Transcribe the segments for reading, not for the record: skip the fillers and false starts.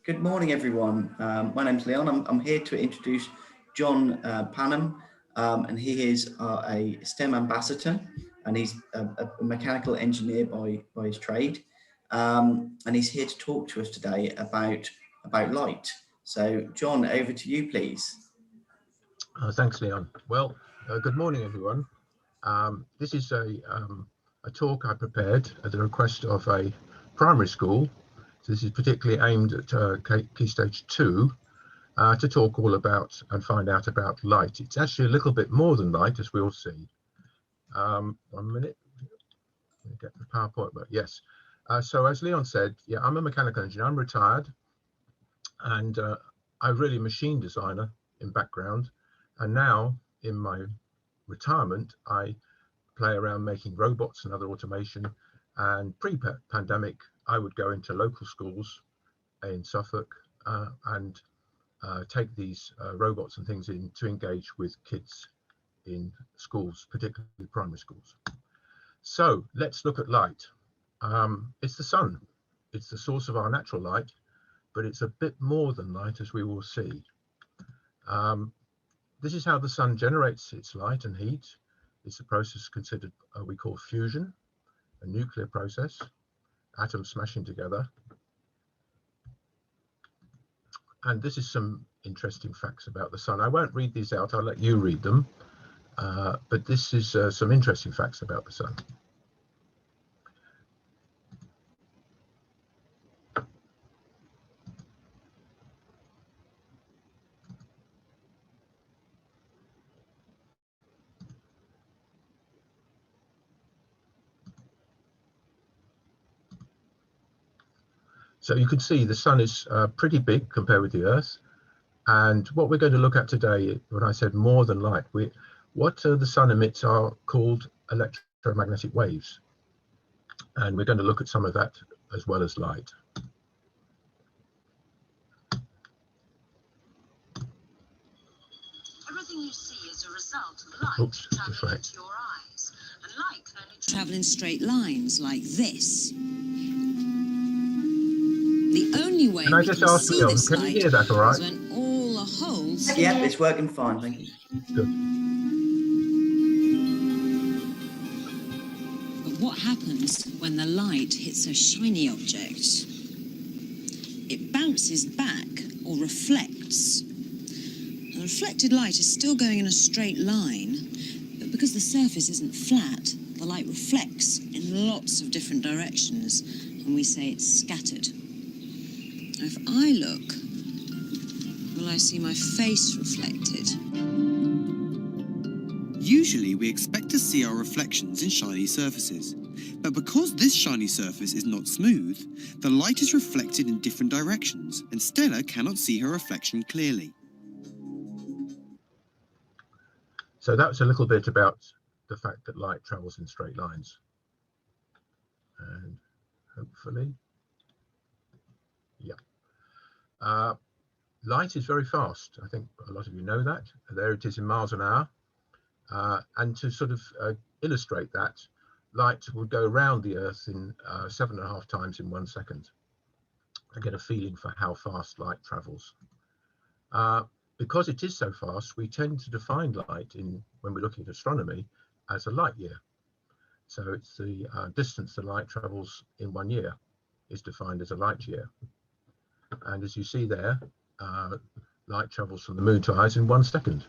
Good morning, everyone. My name's Leon. I'm here to introduce John Parnum, and he is a STEM ambassador, and he's a mechanical engineer by his trade, and he's here to talk to us today about light. So, John, over to you, please. Thanks, Leon. Well, good morning, everyone. This is a talk I prepared at the request of a primary school. So this is particularly aimed at Key Stage 2 to talk all about and find out about light. It's actually a little bit more than light, as we'll see. 1 minute, let me get the PowerPoint, but yes. So as Leon said, yeah, I'm a mechanical engineer. I'm retired, and I'm really a machine designer in background. And now in my retirement, I play around making robots and other automation. And pre-pandemic, I would go into local schools in Suffolk and take these robots and things in to engage with kids in schools, particularly primary schools. So let's look at light. It's the sun. It's the source of our natural light, but it's a bit more than light, as we will see. This is how the sun generates its light and heat. It's a process considered we call fusion, a nuclear process, atoms smashing together. And this is some interesting facts about the sun. I won't read these out, I'll let you read them. But this is some interesting facts about the sun. So you can see the sun is pretty big compared with the Earth. And what we're going to look at today, when I said more than light, what the sun emits are called electromagnetic waves. And we're going to look at some of that as well as light. Everything you see is a result of light traveling into your eyes. And light can only travel in straight lines like this. The only way we can see this light is when all the holes... Yeah, it's working fine, thank you. Good. But what happens when the light hits a shiny object? It bounces back or reflects. The reflected light is still going in a straight line, but because the surface isn't flat, the light reflects in lots of different directions, and we say it's scattered. If I look, will I see my face reflected? Usually we expect to see our reflections in shiny surfaces, but because this shiny surface is not smooth, the light is reflected in different directions, and Stella cannot see her reflection clearly. So that's a little bit about the fact that light travels in straight lines. And hopefully, yeah. Light is very fast. I think a lot of you know that. There it is in miles an hour. And to sort of illustrate that, light would go around the Earth in 7.5 times in 1 second. I get a feeling for how fast light travels. Because it is so fast, we tend to define light when we're looking at astronomy as a light year. So it's the distance the light travels in 1 year is defined as a light year. And as you see there, light travels from the moon to ours in 1 second.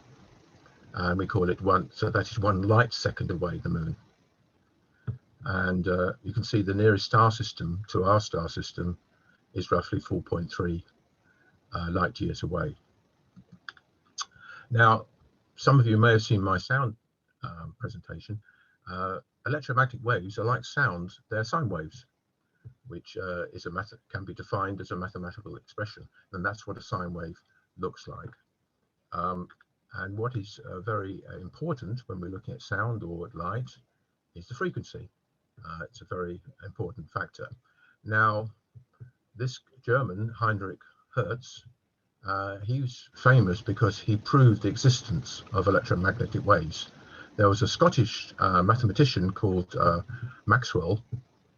And we call it one, so that is 1 light second away, the moon. And you can see the nearest star system to our star system is roughly 4.3 light years away. Now, some of you may have seen my sound presentation. Electromagnetic waves are like sound, they're sine waves, which can be defined as a mathematical expression, and that's what a sine wave looks like. And what is very important when we're looking at sound or at light is the frequency. It's a very important factor. Now, this German, Heinrich Hertz, he was famous because he proved the existence of electromagnetic waves. There was a Scottish mathematician called Maxwell.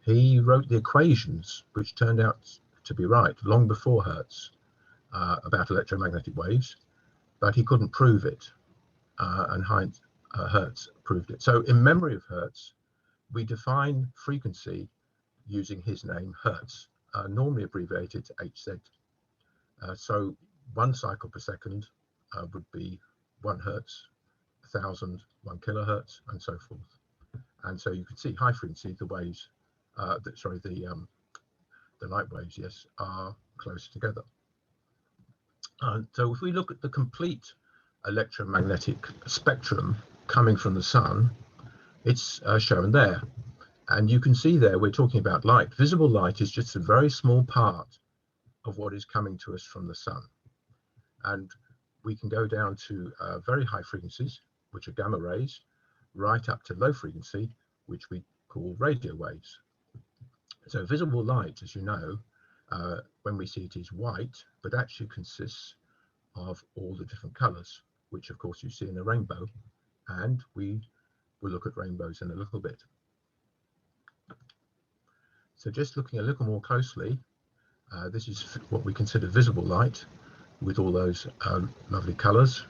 He wrote the equations which turned out to be right long before Hertz about electromagnetic waves, but he couldn't prove it, and Hertz proved it. So in memory of Hertz, we define frequency using his name, Hertz, normally abbreviated to Hz. So 1 cycle per second would be 1 Hertz, 1,000, 1 kilohertz, and so forth. And so you can see high frequency, the waves, the light waves, yes, are close together. So if we look at the complete electromagnetic spectrum coming from the sun, it's shown there. And you can see there, we're talking about light. Visible light is just a very small part of what is coming to us from the sun. And we can go down to very high frequencies, which are gamma rays, right up to low frequency, which we call radio waves. So visible light, as you know, when we see it is white, but actually consists of all the different colors, which of course you see in a rainbow, and we will look at rainbows in a little bit. So just looking a little more closely, this is what we consider visible light, with all those lovely colors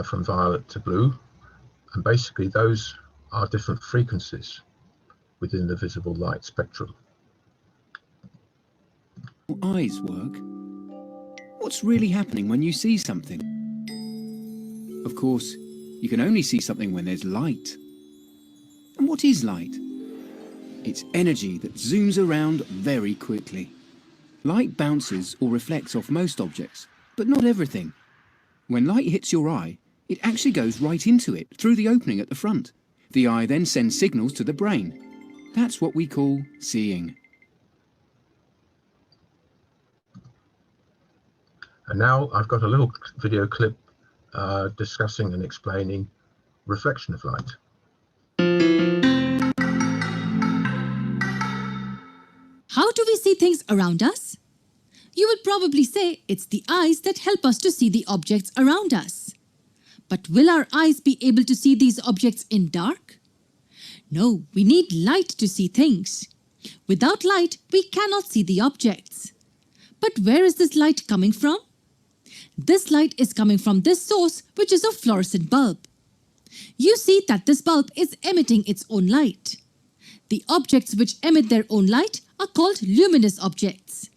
from violet to blue, and basically those are different frequencies within the visible light spectrum. Eyes work. What's really happening when you see something? Of course, you can only see something when there's light. And what is light? It's energy that zooms around very quickly. Light bounces or reflects off most objects, but not everything. When light hits your eye, it actually goes right into it through the opening at the front. The eye then sends signals to the brain. That's what we call seeing. And now I've got a little video clip discussing and explaining reflection of light. How do we see things around us? You would probably say it's the eyes that help us to see the objects around us. But will our eyes be able to see these objects in dark? No, we need light to see things. Without light, we cannot see the objects. But where is this light coming from? This light is coming from this source, which is a fluorescent bulb. You see that this bulb is emitting its own light. The objects which emit their own light are called luminous objects.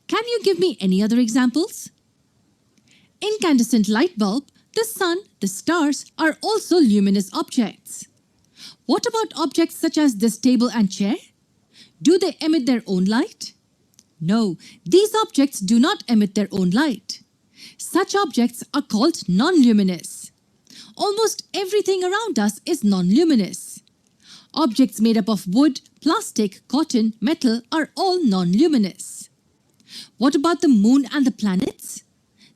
Can you give me any other examples? Incandescent light bulb, the sun, the stars are also luminous objects. What about objects such as this table and chair? Do they emit their own light? No, these objects do not emit their own light. Such objects are called non-luminous. Almost everything around us is non-luminous. Objects made up of wood, plastic, cotton, metal are all non-luminous. What about the moon and the planets?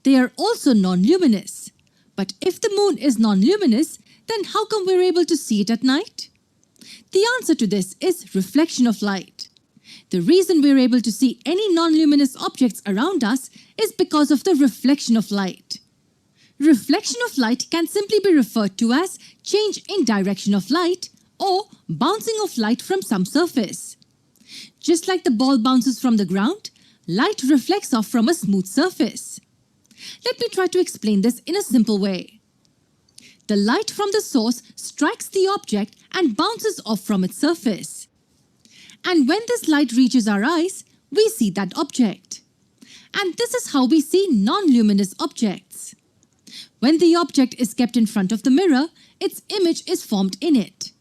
They are also non-luminous. But if the moon is non-luminous, then how come we're able to see it at night? The answer to this is reflection of light. The reason we're able to see any non-luminous objects around us is because of the reflection of light. Reflection of light can simply be referred to as change in direction of light or bouncing of light from some surface. Just like the ball bounces from the ground, light reflects off from a smooth surface. Let me try to explain this in a simple way. The light from the source strikes the object and bounces off from its surface. And when this light reaches our eyes, we see that object. And this is how we see non-luminous objects. When the object is kept in front of the mirror, its image is formed in it.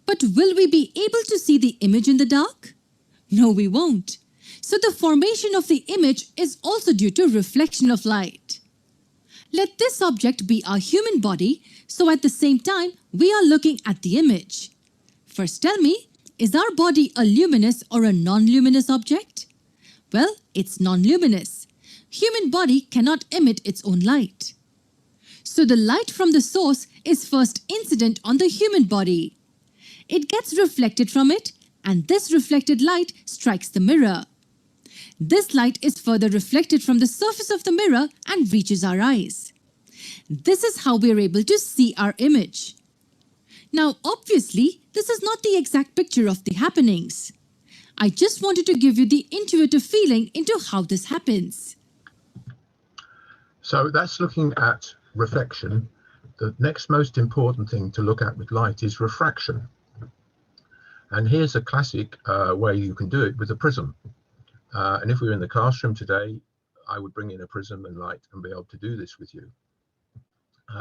But will we be able to see the image in the dark? No, we won't. So the formation of the image is also due to reflection of light. Let this object be our human body, so at the same time, we are looking at the image. First tell me, is our body a luminous or a non-luminous object? Well, it's non-luminous. Human body cannot emit its own light. So the light from the source is first incident on the human body. It gets reflected from it, and this reflected light strikes the mirror. This light is further reflected from the surface of the mirror and reaches our eyes. This is how we are able to see our image. Now, obviously, this is not the exact picture of the happenings. I just wanted to give you the intuitive feeling into how this happens. So that's looking at reflection. The next most important thing to look at with light is refraction. And here's a classic way you can do it with a prism. And if we were in the classroom today, I would bring in a prism and light and be able to do this with you.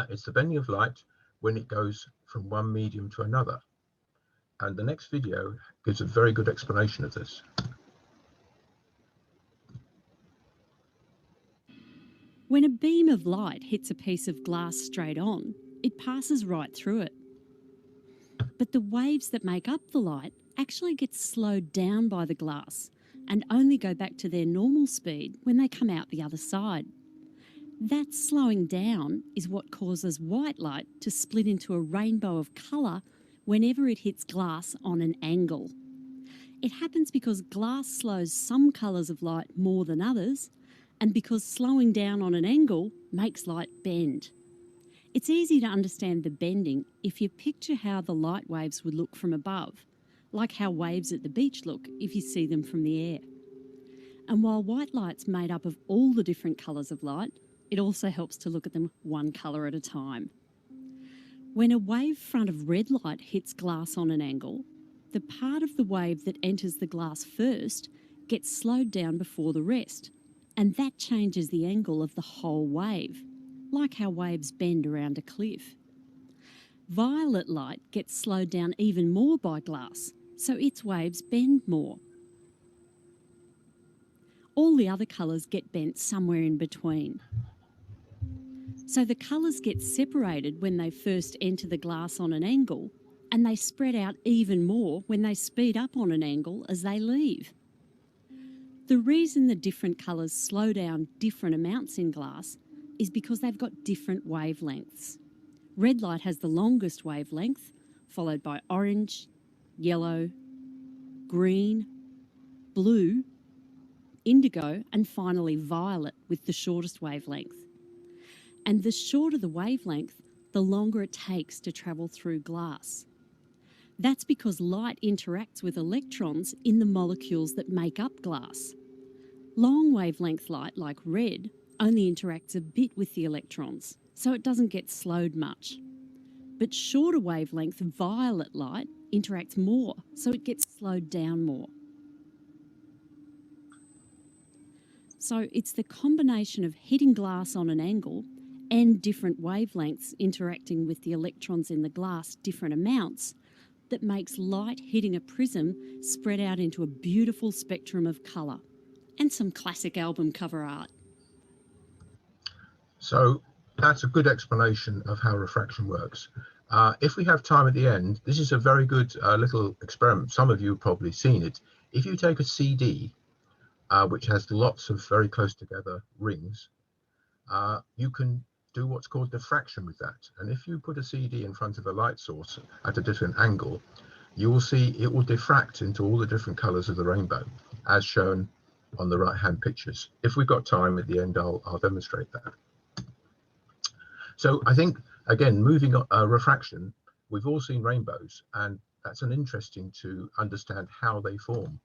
It's the bending of light when it goes from one medium to another. And the next video gives a very good explanation of this. When a beam of light hits a piece of glass straight on, it passes right through it. But the waves that make up the light actually get slowed down by the glass and only go back to their normal speed when they come out the other side. That slowing down is what causes white light to split into a rainbow of colour whenever it hits glass on an angle. It happens because glass slows some colours of light more than others, and because slowing down on an angle makes light bend. It's easy to understand the bending if you picture how the light waves would look from above, like how waves at the beach look if you see them from the air. And while white light's made up of all the different colours of light, it also helps to look at them one colour at a time. When a wave front of red light hits glass on an angle, the part of the wave that enters the glass first gets slowed down before the rest, and that changes the angle of the whole wave, like how waves bend around a cliff. Violet light gets slowed down even more by glass, so its waves bend more. All the other colours get bent somewhere in between. So the colours get separated when they first enter the glass on an angle, and they spread out even more when they speed up on an angle as they leave. The reason the different colours slow down different amounts in glass is because they've got different wavelengths. Red light has the longest wavelength, followed by orange, yellow, green, blue, indigo, and finally violet with the shortest wavelength. And the shorter the wavelength, the longer it takes to travel through glass. That's because light interacts with electrons in the molecules that make up glass. Long wavelength light, like red, only interacts a bit with the electrons, so it doesn't get slowed much. But shorter wavelength violet light interacts more, so it gets slowed down more. So it's the combination of hitting glass on an angle and different wavelengths interacting with the electrons in the glass different amounts that makes light hitting a prism spread out into a beautiful spectrum of colour and some classic album cover art. So that's a good explanation of how refraction works. If we have time at the end, this is a very good little experiment. Some of you have probably seen it. If you take a CD, which has lots of very close together rings, you can do what's called diffraction with that. And if you put a CD in front of a light source at a different angle, you will see it will diffract into all the different colors of the rainbow, as shown on the right hand pictures. If we've got time at the end, I'll demonstrate that. So I think, again, moving on refraction, we've all seen rainbows, and that's an interesting to understand how they form.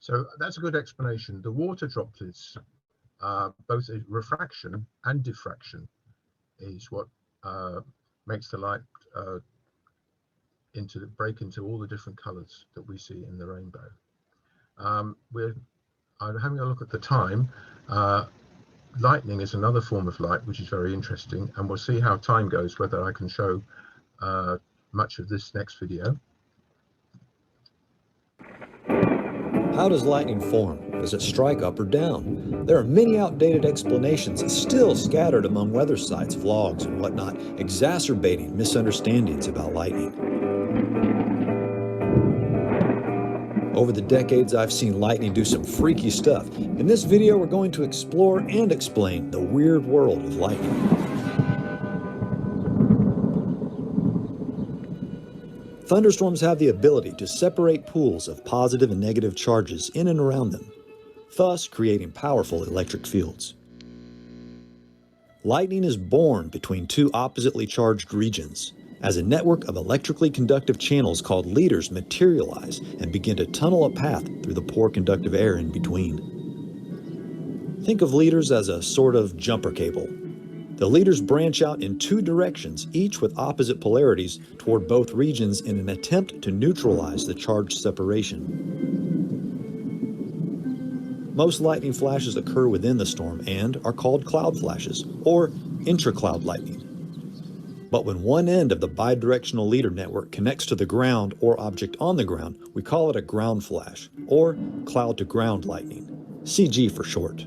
So that's a good explanation. The water droplets, both refraction and diffraction, is what makes the light break into all the different colors that we see in the rainbow. I'm having a look at the time. Lightning is another form of light, which is very interesting, and we'll see how time goes, whether I can show much of this next video. How does lightning form? Does it strike up or down? There are many outdated explanations still scattered among weather sites, vlogs, and whatnot, exacerbating misunderstandings about lightning. Over the decades, I've seen lightning do some freaky stuff. In this video, we're going to explore and explain the weird world of lightning. Thunderstorms have the ability to separate pools of positive and negative charges in and around them, thus creating powerful electric fields. Lightning is born between two oppositely charged regions, as a network of electrically conductive channels called leaders materialize and begin to tunnel a path through the poor conductive air in between. Think of leaders as a sort of jumper cable. The leaders branch out in two directions, each with opposite polarities toward both regions in an attempt to neutralize the charge separation. Most lightning flashes occur within the storm and are called cloud flashes, or intra-cloud lightning. But when one end of the bidirectional leader network connects to the ground or object on the ground, we call it a ground flash, or cloud-to-ground lightning, CG for short.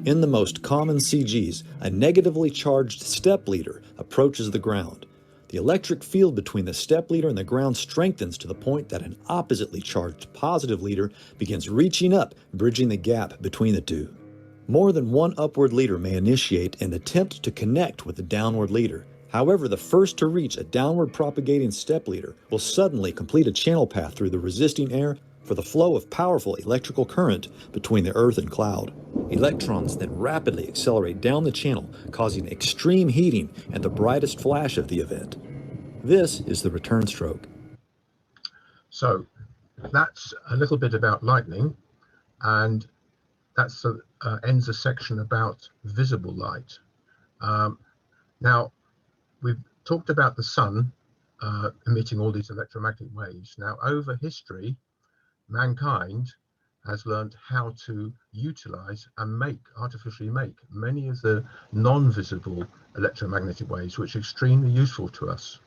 In the most common CGs, a negatively charged step leader approaches the ground. The electric field between the step leader and the ground strengthens to the point that an oppositely charged positive leader begins reaching up, bridging the gap between the two. More than one upward leader may initiate an attempt to connect with the downward leader. However, the first to reach a downward propagating step leader will suddenly complete a channel path through the resisting air for the flow of powerful electrical current between the earth and cloud. Electrons then rapidly accelerate down the channel, causing extreme heating and the brightest flash of the event. This is the return stroke. So that's a little bit about lightning, and that ends a section about visible light. Now, we've talked about the sun emitting all these electromagnetic waves. Now, over history, mankind has learned how to utilize and artificially make many of the non-visible electromagnetic waves, which are extremely useful to us.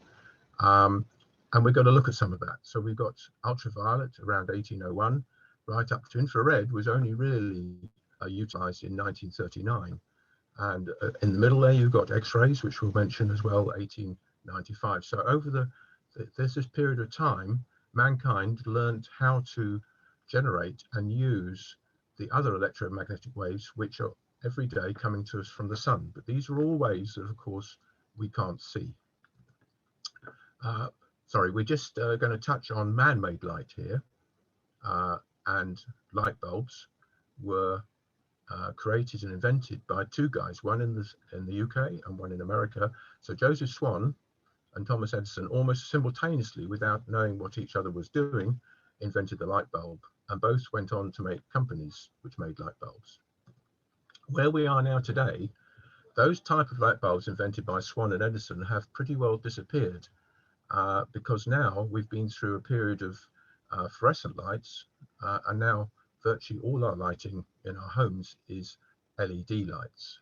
And we're going to look at some of that. So we've got ultraviolet around 1801, right up to infrared was only really utilized in 1939. And in the middle there, you've got X-rays, which we'll mention as well, 1895. So over there's this period of time, mankind learned how to generate and use the other electromagnetic waves, which are every day coming to us from the sun. But these are all waves that, of course, we can't see. Sorry, we're just going to touch on man-made light here. And light bulbs were created and invented by two guys, one in the UK and one in America. So Joseph Swan and Thomas Edison, almost simultaneously, without knowing what each other was doing, invented the light bulb, and both went on to make companies which made light bulbs. Where we are now today, those type of light bulbs invented by Swan and Edison have pretty well disappeared, because now we've been through a period of fluorescent lights, and now virtually all our lighting in our homes is LED lights.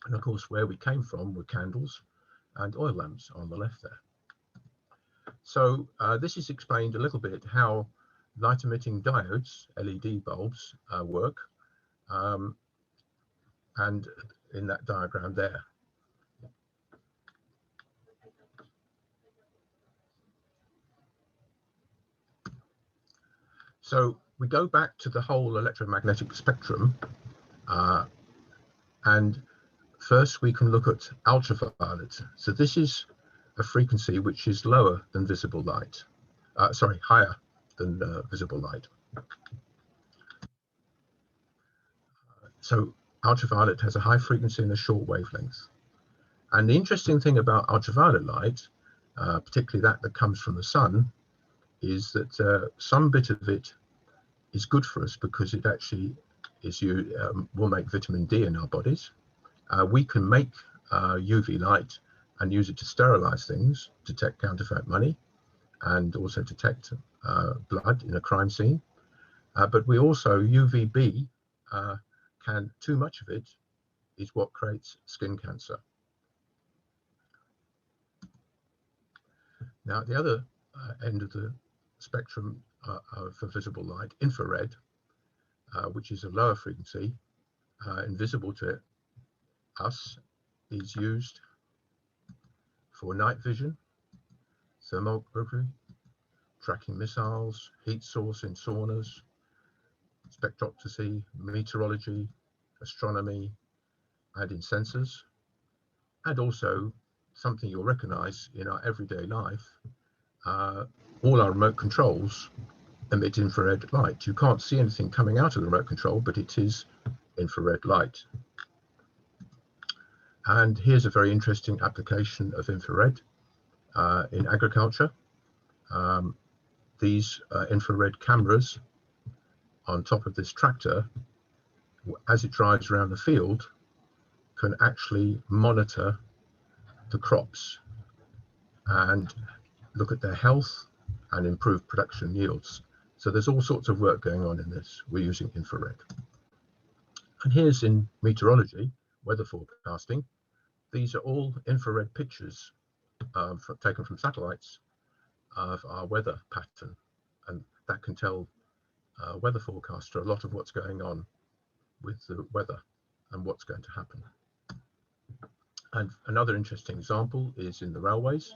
And of course, where we came from were candles and oil lamps on the left there. So this is explained a little bit how light emitting diodes, LED bulbs, work, and in that diagram there. So we go back to the whole electromagnetic spectrum, and first we can look at ultraviolet. So this is a frequency which is lower than visible light, higher than visible light. So ultraviolet has a high frequency and a short wavelength. And the interesting thing about ultraviolet light, particularly that comes from the sun, is that some bit of it is good for us because it actually will make vitamin D in our bodies. We can make UV light and use it to sterilize things, detect counterfeit money, and also detect blood in a crime scene. But we also, UVB, too much of it is what creates skin cancer. Now, at the other end of the spectrum for visible light, infrared, which is a lower frequency, invisible to us, is used for night vision, thermography, tracking missiles, heat source in saunas, spectroscopy, meteorology, astronomy, and in sensors, and also something you'll recognize in our everyday life. All our remote controls emit infrared light. You can't see anything coming out of the remote control, but it is infrared light. And here's a very interesting application of infrared in agriculture. These infrared cameras on top of this tractor, as it drives around the field, can actually monitor the crops and look at their health and improve production yields. So there's all sorts of work going on in this. We're using infrared. And here's in meteorology, weather forecasting. These are all infrared pictures taken from satellites of our weather pattern, and that can tell a weather forecaster a lot of what's going on with the weather and what's going to happen. And another interesting example is in the railways.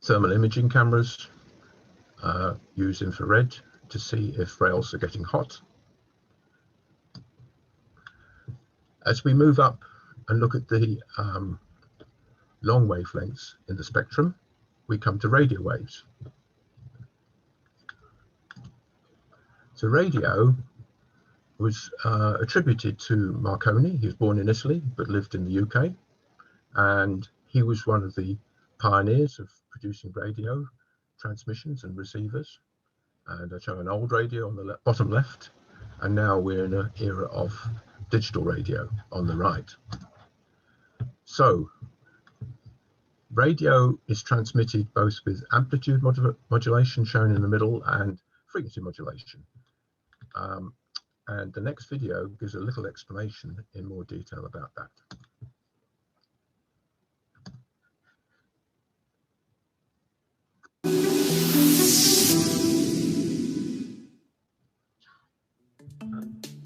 Thermal imaging cameras use infrared to see if rails are getting hot. As we move up and look at the long wavelengths in the spectrum, we come to radio waves. So radio was attributed to Marconi. He was born in Italy but lived in the UK, and he was one of the pioneers of producing radio transmissions and receivers. And I show an old radio on the bottom left, and now we're in an era of digital radio on the right. So radio is transmitted both with amplitude modulation shown in the middle and frequency modulation. And the next video gives a little explanation in more detail about that.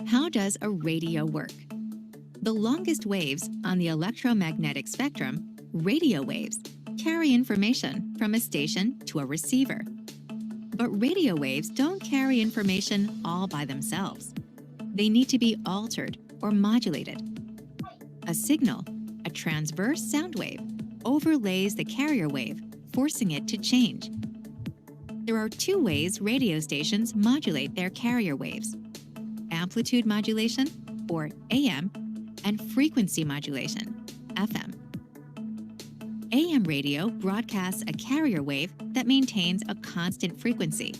How does a radio work? The longest waves on the electromagnetic spectrum, radio waves, carry information from a station to a receiver. But radio waves don't carry information all by themselves. They need to be altered or modulated. A signal, a transverse sound wave, overlays the carrier wave, forcing it to change. There are two ways radio stations modulate their carrier waves: amplitude modulation, or AM, and frequency modulation, FM. AM radio broadcasts a carrier wave that maintains a constant frequency,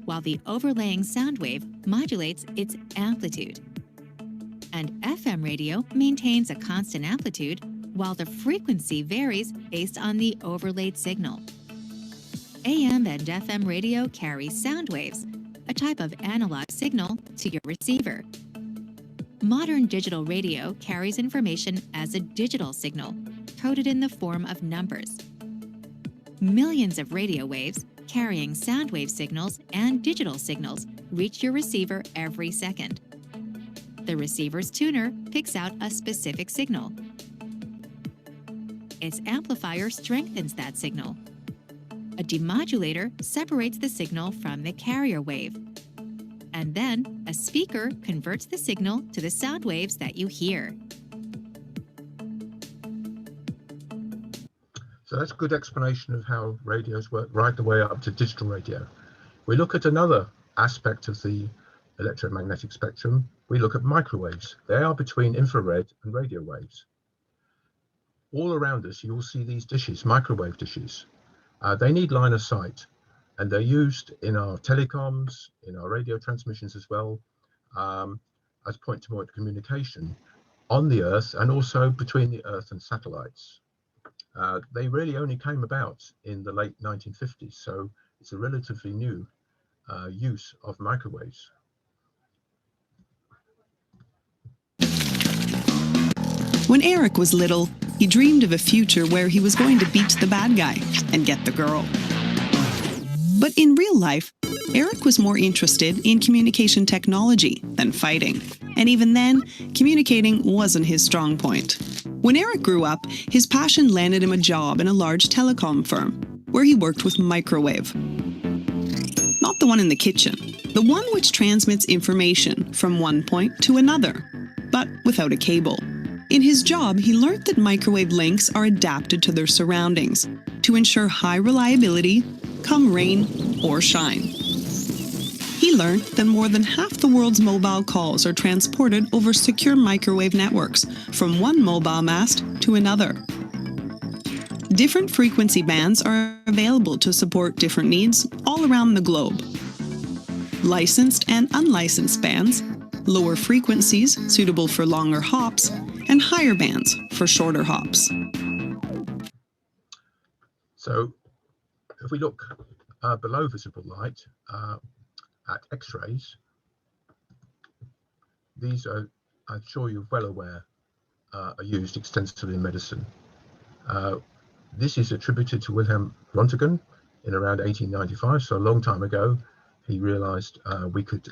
while the overlaying sound wave modulates its amplitude. And FM radio maintains a constant amplitude, while the frequency varies based on the overlaid signal. AM and FM radio carry sound waves, a type of analog signal, to your receiver. Modern digital radio carries information as a digital signal, coded in the form of numbers. Millions of radio waves, carrying sound wave signals and digital signals, reach your receiver every second. The receiver's tuner picks out a specific signal. Its amplifier strengthens that signal. A demodulator separates the signal from the carrier wave. And then a speaker converts the signal to the sound waves that you hear. So that's a good explanation of how radios work right the way up to digital radio. We look at another aspect of the electromagnetic spectrum. We look at microwaves. They are between infrared and radio waves. All around us, you'll see these dishes, microwave dishes. They need line of sight, and they're used in our telecoms, in our radio transmissions as well, as point-to-point communication on the Earth and also between the Earth and satellites. They really only came about in the late 1950s, so it's a relatively new use of microwaves. When Eric was little, he dreamed of a future where he was going to beat the bad guy and get the girl. But in real life, Eric was more interested in communication technology than fighting. And even then, communicating wasn't his strong point. When Eric grew up, his passion landed him a job in a large telecom firm, where he worked with microwave. Not the one in the kitchen, the one which transmits information from one point to another, but without a cable. In his job, he learned that microwave links are adapted to their surroundings to ensure high reliability, come rain or shine. He learned that more than half the world's mobile calls are transported over secure microwave networks from one mobile mast to another. Different frequency bands are available to support different needs all around the globe. Licensed and unlicensed bands, lower frequencies suitable for longer hops, and higher bands for shorter hops. So if we look below visible light at X-rays, these are, I'm sure you're well aware, are used extensively in medicine. This is attributed to Wilhelm Röntgen in around 1895, so a long time ago. He realized we could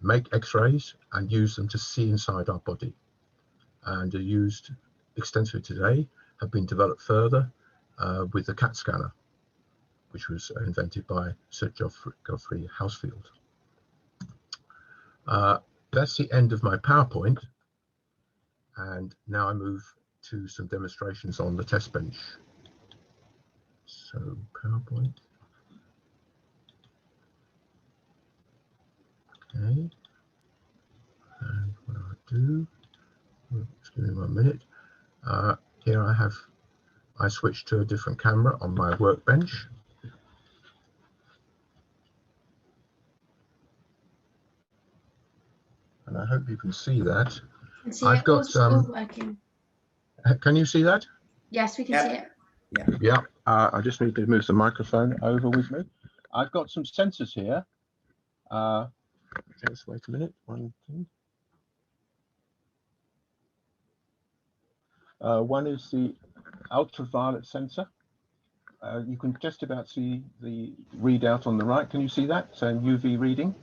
make X-rays and use them to see inside our body, and are used extensively today, have been developed further with the CAT scanner, which was invented by Sir Geoffrey Housefield. That's the end of my PowerPoint, and now I move to some demonstrations on the test bench. So PowerPoint. Okay. And what do? Just give me 1 minute. Here I switched to a different camera on my workbench. And I hope you can see that. I've got some. Can you see that? Yes, we can see it. Yeah. I just need to move the microphone over with me. I've got some sensors here. Just wait a minute. One thing. One is the ultraviolet sensor. You can just about see the readout on the right. Can you see that? So UV reading.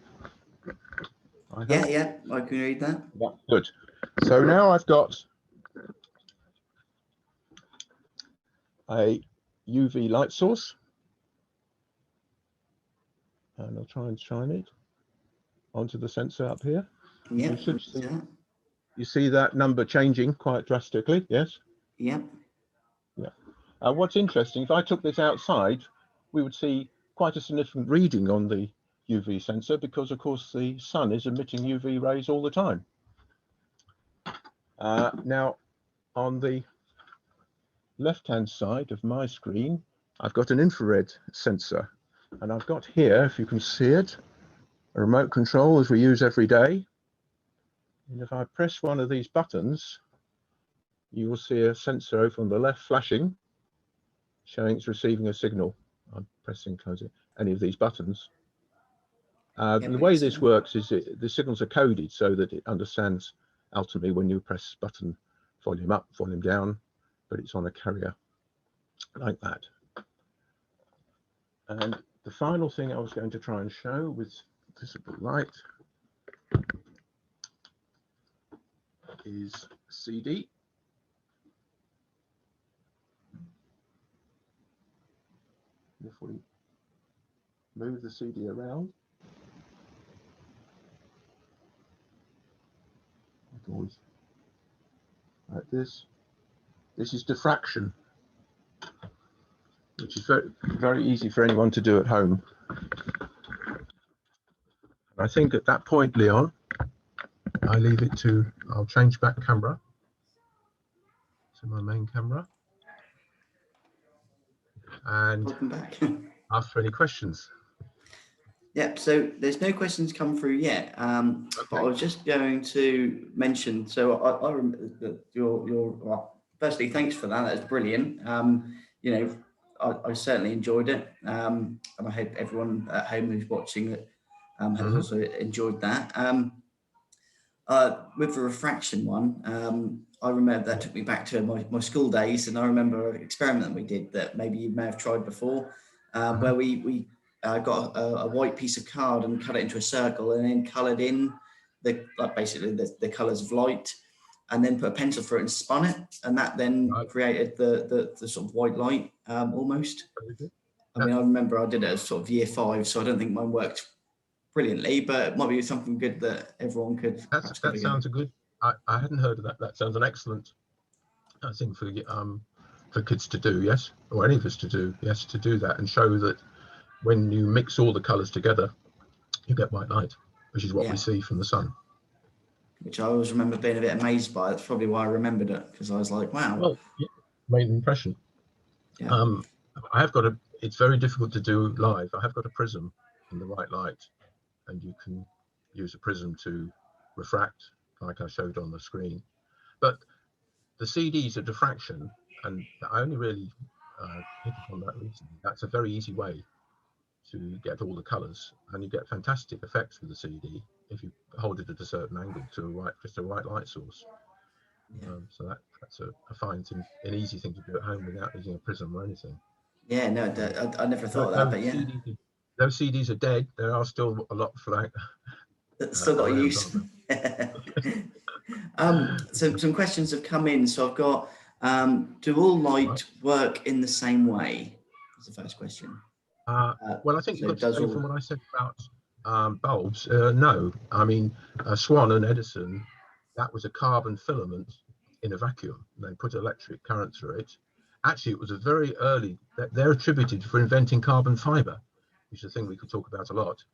Yeah, I can read that. Yeah, good. So now I've got a UV light source, and I'll try and shine it onto the sensor up here. Yeah, you should see. You see that number changing quite drastically, yes? Yeah. Yeah. What's interesting, if I took this outside, we would see quite a significant reading on the UV sensor because, of course, the sun is emitting UV rays all the time. Now, on the left-hand side of my screen, I've got an infrared sensor, and I've got here, if you can see it, a remote control as we use every day. And if I press one of these buttons, you will see a sensor over on the left flashing, showing it's receiving a signal. I'm pressing closing any of these buttons. The way this works is the signals are coded so that it understands ultimately when you press button volume up, volume down, but it's on a carrier like that. And the final thing I was going to try and show with visible light is CD. If we move the CD around, like this is diffraction, which is very, very easy for anyone to do at home. I think at that point, Leon, I leave it to, I'll change back camera to my main camera. And welcome back. ask for any questions. Yep, so there's no questions come through yet, but I was just going to mention, so I remember that well, firstly, thanks for that, that's brilliant. You know, I certainly enjoyed it, and I hope everyone at home who's watching it has also enjoyed that. With the refraction one, I remember that took me back to my school days, and I remember an experiment we did that maybe you may have tried before, where we got a white piece of card and cut it into a circle, and then coloured in basically the colours of light, and then put a pencil through it and spun it, and that then created the sort of white light almost. I mean, I remember I did it as sort of year 5, so I don't think mine worked brilliantly, but it might be something good that everyone could. That sounds good. I hadn't heard of that. That sounds an excellent thing for kids to do, yes, or any of us to do, yes, to do that and show that when you mix all the colours together, you get white light, which is what we see from the sun. Which I always remember being a bit amazed by. That's probably why I remembered it, because I was like, wow. Well, yeah, made an impression. Yeah. I have got it's very difficult to do live. I have got a prism in the white light, and you can use a prism to refract, like I showed on the screen. But the CDs are diffraction, and I only really hit upon that recently. That's a very easy way to get all the colours, and you get fantastic effects with the CD if you hold it at a certain angle to just a white light source. So that's a fine thing, an easy thing to do at home without using a prism or anything. Yeah, no, I never thought of that, but yeah. Those CDs are dead. There are still a lot for that. Still got a use. Some questions have come in. So I've got, do all light work in the same way? That's the first question. Well, I think you've got to say from what I said about bulbs, no. I mean, Swan and Edison, that was a carbon filament in a vacuum. They put electric current through it. Actually, it was a very early, they're attributed for inventing carbon fiber, which is a thing we could talk about a lot,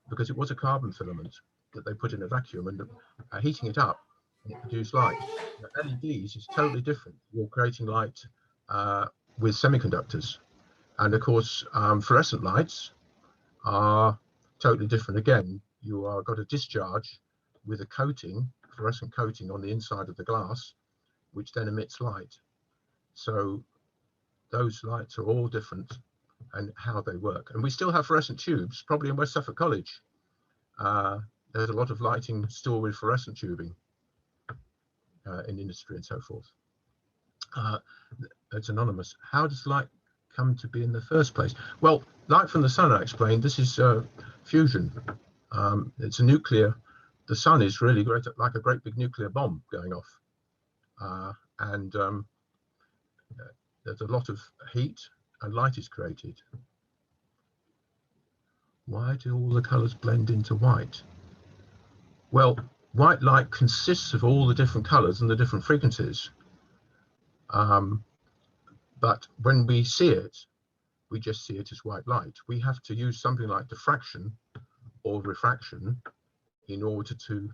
because it was a carbon filament that they put in a vacuum, and heating it up, and it produced light. Now, LEDs is totally different. You're creating light with semiconductors. And of course, fluorescent lights are totally different. Again, you are got a discharge with a coating, fluorescent coating on the inside of the glass, which then emits light. So those lights are all different and how they work. And we still have fluorescent tubes, probably in West Suffolk College. There's a lot of lighting still with fluorescent tubing in industry and so forth. It's anonymous. How does light come to be in the first place? Well, light from the sun, I explained, this is fusion. It's a nuclear, the sun is really great, like a great big nuclear bomb going off. And there's a lot of heat and light is created. Why do all the colors blend into white? Well, white light consists of all the different colors and the different frequencies. But when we see it, we just see it as white light. We have to use something like diffraction or refraction in order to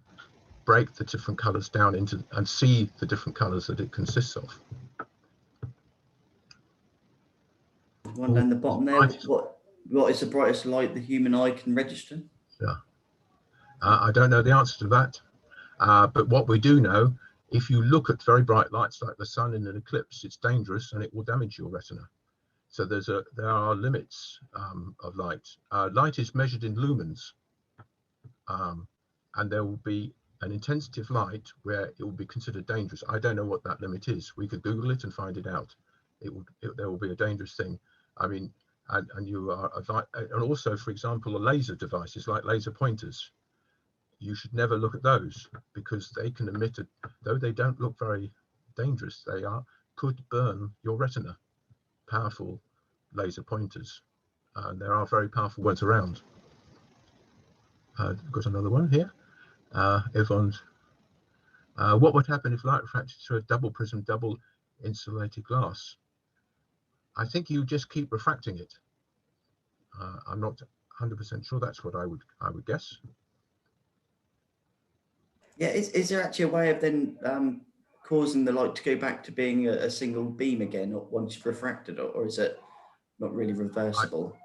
break the different colors down into and see the different colors that it consists of. One down the bottom there, what is the brightest light the human eye can register? Yeah, I don't know the answer to that, but what we do know, if you look at very bright lights like the sun in an eclipse, it's dangerous and it will damage your retina. So there are limits of light. Light is measured in lumens, and there will be an intensity of light where it will be considered dangerous. I don't know what that limit is. We could Google it and find it out. There will be a dangerous thing. I mean, and you are, and also, for example, laser devices like laser pointers. You should never look at those because they can emit, though they don't look very dangerous, could burn your retina. Powerful laser pointers. There are very powerful ones around. Got another one here. Yvonne's. What would happen if light refracted through a double prism, double insulated glass? I think you just keep refracting it. I'm not 100% sure. That's what I would guess. Yeah, is there actually a way of then causing the light to go back to being a single beam again once you've refracted it, or is it not really reversible?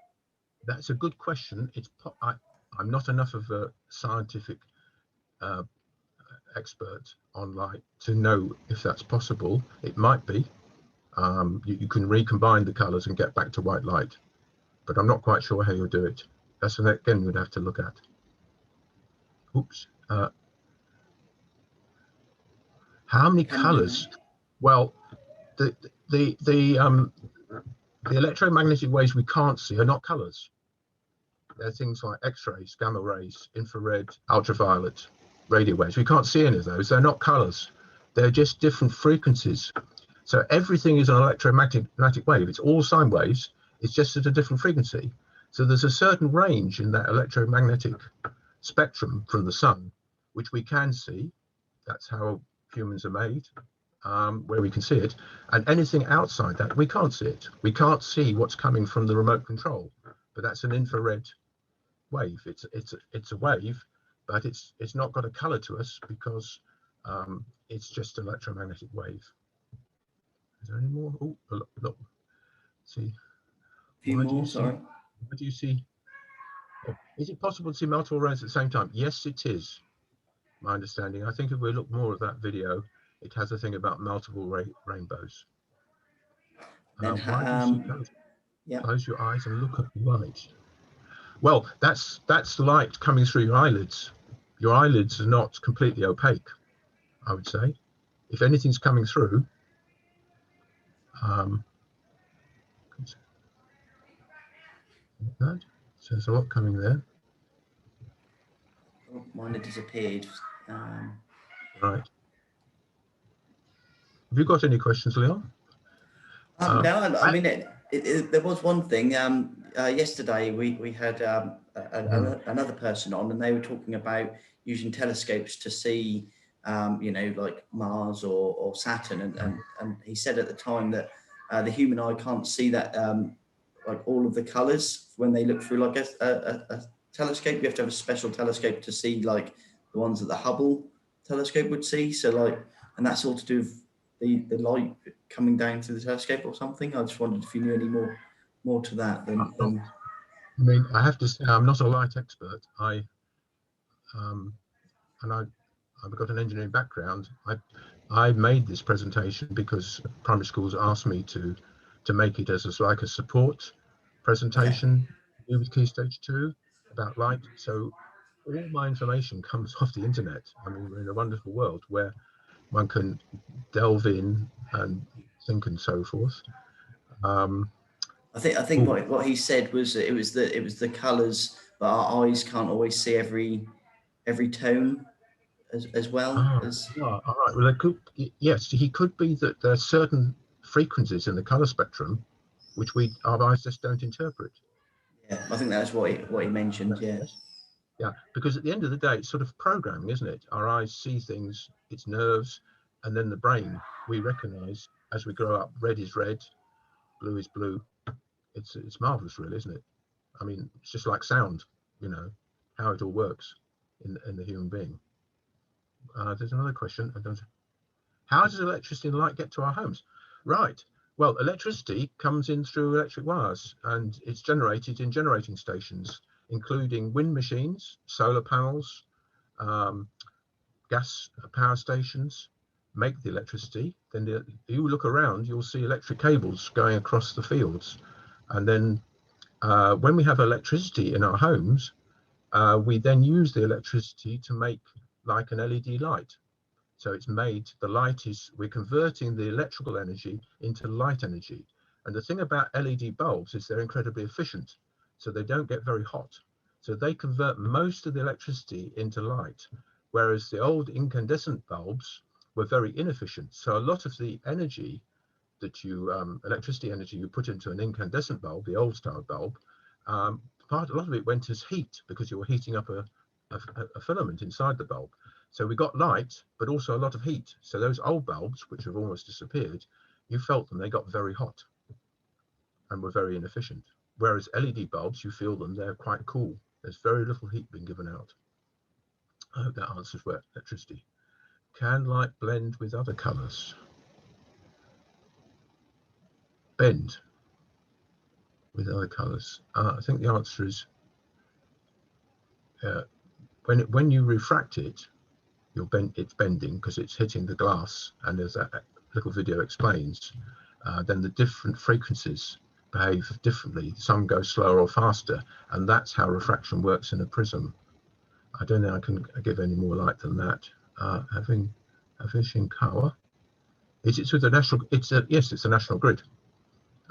That's a good question. I'm not enough of a scientific expert on light to know if that's possible. It might be. You can recombine the colors and get back to white light, but I'm not quite sure how you'll do it. That's something, again, we'd have to look at. Oops. How many colors? Well, the electromagnetic waves we can't see are not colors. They're things like X-rays, gamma rays, infrared, ultraviolet, radio waves. We can't see any of those. They're not colors. They're just different frequencies. So everything is an electromagnetic wave. It's all sine waves. It's just at a different frequency. So there's a certain range in that electromagnetic spectrum from the sun, which we can see. That's how humans are made, where we can see it. And anything outside that, we can't see it. We can't see what's coming from the remote control. But that's an infrared wave. It's a wave, but it's not got a color to us because it's just an electromagnetic wave. Is there any more? Oh, look. See. A few more, sorry. Why do you see? Oh, is it possible to see multiple rays at the same time? Yes, it is. My understanding. I think if we look more at that video, it has a thing about multiple rainbows. Why do you see colors? Yeah. Close your eyes and look at light. Well, that's light coming through your eyelids. Your eyelids are not completely opaque, I would say. If anything's coming through, so there's a lot coming there. Oh, mine had disappeared. Right. Have you got any questions, Leon? No, I mean, there was one thing. Yesterday, we had another person on, and they were talking about using telescopes to see, like Mars or Saturn. And he said at the time that the human eye can't see that, like all of the colors when they look through like a telescope. You have to have a special telescope to see like the ones that the Hubble telescope would see. So like, and that's all to do with the light coming down through the telescope or something. I just wondered if you knew any more to that than. I mean, I have to say I'm not a light expert. I've got an engineering background. I made this presentation because primary schools asked me to make it as like a support presentation with Key Stage 2 about light. So all my information comes off the internet. I mean, we're in a wonderful world where one can delve in and think and so forth. I think what he said was that it was the colours, but our eyes can't always see every tone as well. All right. Well, yes, he could be that there are certain frequencies in the color spectrum which our eyes just don't interpret. Yeah, I think that's what he mentioned. Yeah, because at the end of the day, it's sort of programming, isn't it? Our eyes see things, it's nerves, and then the brain we recognize as we grow up. Red is red, blue is blue. It's marvelous, really, isn't it? I mean, it's just like sound, how it all works in the human being. There's another question. How does electricity and light get to our homes? Right. Well, electricity comes in through electric wires, and it's generated in generating stations, including wind machines, solar panels, gas power stations make the electricity. Then you look around, you'll see electric cables going across the fields. And then when we have electricity in our homes, we then use the electricity to make like an LED light. So it's made, we're converting the electrical energy into light energy. And the thing about LED bulbs is they're incredibly efficient. So they don't get very hot. So they convert most of the electricity into light, whereas the old incandescent bulbs were very inefficient. So a lot of the energy that electricity energy you put into an incandescent bulb, the old style bulb, a lot of it went as heat because you were heating up a filament inside the bulb. So we got light, but also a lot of heat. So those old bulbs, which have almost disappeared, you felt them, they got very hot and were very inefficient. Whereas LED bulbs, you feel them, they're quite cool. There's very little heat being given out. I hope that answers where electricity. Can light blend with other colors? Bend. with other colours? I think the answer is when you refract it, it's bending because it's hitting the glass, and as that little video explains, then the different frequencies behave differently. Some go slower or faster, and that's how refraction works in a prism. I don't think I can give any more light than that. Having Shinkawa, it's with the national. Yes, it's a national grid.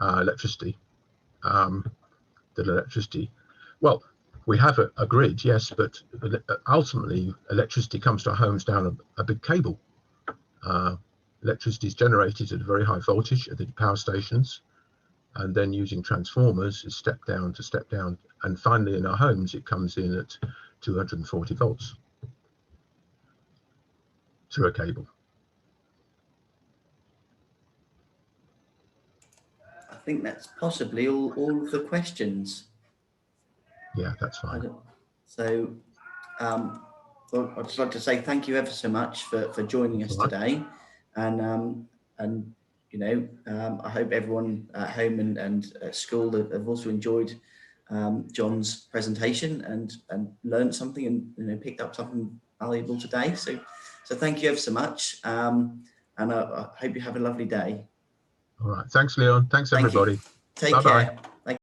Electricity. The electricity. Well, we have a grid, yes, but ultimately electricity comes to our homes down a big cable. Electricity is generated at a very high voltage at the power stations, and then using transformers is step down to step down, and finally in our homes it comes in at 240 volts through a cable. I think that's possibly all of the questions. Yeah, that's fine. So well, I'd just like to say thank you ever so much for joining us today, and you know, I hope everyone at home and at school have also enjoyed John's presentation and learned something, and you know, picked up something valuable today. So thank you ever so much, and I hope you have a lovely day. All right, thanks Leon, thanks everybody. Take care.